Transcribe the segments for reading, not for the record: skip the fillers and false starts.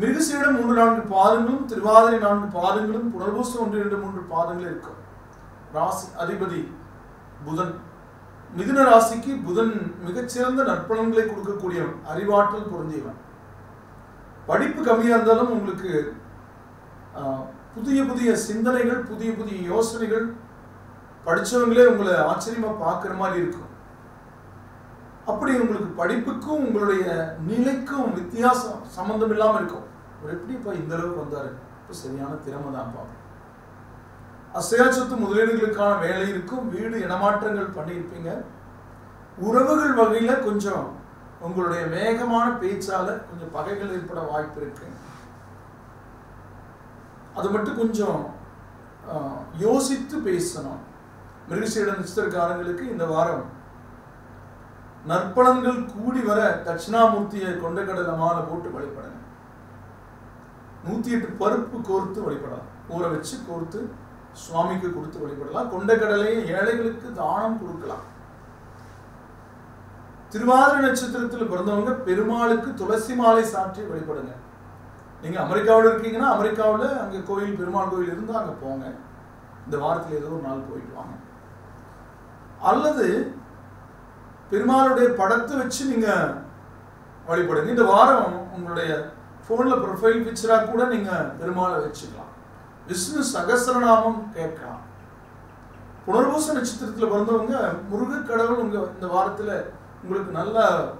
மிருகசீரிடம் 3-4 பாதங்களும், திருவாதிரை 4 பாதங்களும், புனர்பூசம் 1-2-3 பாதங்கள் இருக்கும். ராசி அதிபதி புதன். மிதுன ராசிக்கு புதன் மிகச்சிறந்த நற்பலன்களை கொடுக்கக்கூடியவன், அறிவாற்றல் பொருந்தியவன். படிப்பு கம்மியா இருந்தாலும் உங்களுக்கு புதிய புதிய சிந்தனைகள், புதிய புதிய யோசனைகள், படிச்சவங்களே உங்களை ஆச்சரியமா பார்க்குற மாதிரி இருக்கும். அப்படி உங்களுக்கு படிப்புக்கும் உங்களுடைய நிலைக்கும் வித்தியாசம் சம்பந்தம் இல்லாமல் இருக்கும். அவர் எப்படி இப்போ இந்த அளவுக்கு வந்தாரு? இப்போ சரியான திறமை தான் பார்ப்போம். அசையா சொத்து முதலீடுகளுக்கான வேலை இருக்கும். வீடு இடமாற்றங்கள் பண்ணியிருப்பீங்க. உறவுகள் வகையில கொஞ்சம் உங்களுடைய வேகமான பேச்சால கொஞ்சம் பகைகள் ஏற்பட வாய்ப்பு இருக்கு. அது மட்டும் கொஞ்சம் யோசித்து பேசணும். மிருகசீரிட நட்சத்திரக்காரங்களுக்கு இந்த வாரம் நற்பலன்கள் கூடி வர தட்சிணாமூர்த்தியை கொண்டக்கடலை மாலை போட்டு வழிபடுங்க. 108 பருப்பு கோர்த்து வழிபடலாம். ஊற வச்சு கோர்த்து சுவாமிக்கு கொடுத்து வழிபடலாம். கொண்டக்கடலையை ஏழைகளுக்கு தானம் கொடுக்கலாம். திருவாதிரை நட்சத்திரத்தில் பிறந்தவங்க பெருமாளுக்கு துளசி மாலை சாற்றி வழிபடுங்க. நீங்க அமெரிக்காவில் இருக்கீங்கன்னா அமெரிக்காவில் அங்கே கோயில், பெருமாள் கோயில் இருந்தால் அங்கே போங்க. இந்த வாரத்தில் ஏதோ ஒரு நாள் போயிட்டு வாங்க. அல்லது பெருமாளுடைய படத்தை வச்சு நீங்க வழிபடுங்க. இந்த வாரம் உங்களுடைய போன்ல ப்ரொஃபைல் பிக்சரா கூட நீங்க பெருமாளை வச்சுக்கலாம். விஷ்ணு சகஸ்ரநாமம் கேட்கலாம். புனர்பூச நட்சத்திரத்தில் பிறந்தவங்க முருக கடவுள் இந்த வாரத்தில் உங்களுக்கு நல்ல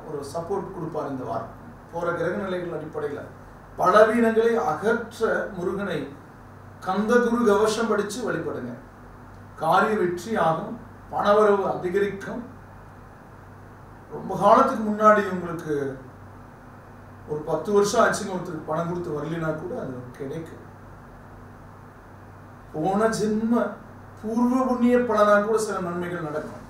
ஒரு சப்போர்ட் கொடுப்பார். இந்த வாரம் போற கிரக நிலைகள் அடிப்படையில் பலவீனங்களை அகற்ற முருகனை கந்தகுரு கவசம் படிச்சு வழிபடுங்க. காரிய வெற்றி ஆகும். பணவரவு அதிகரிக்கும். ரொம்ப காலத்துக்கு முன்னாடி உங்களுக்கு ஒரு 10 வருஷம் ஆச்சுங்க ஒருத்தருக்கு பணம் கொடுத்து வரலினா கூட அது கிடைக்கும். போன ஜென்ம பூர்வ புண்ணிய பலனா கூட சில நன்மைகள் நடக்கும்.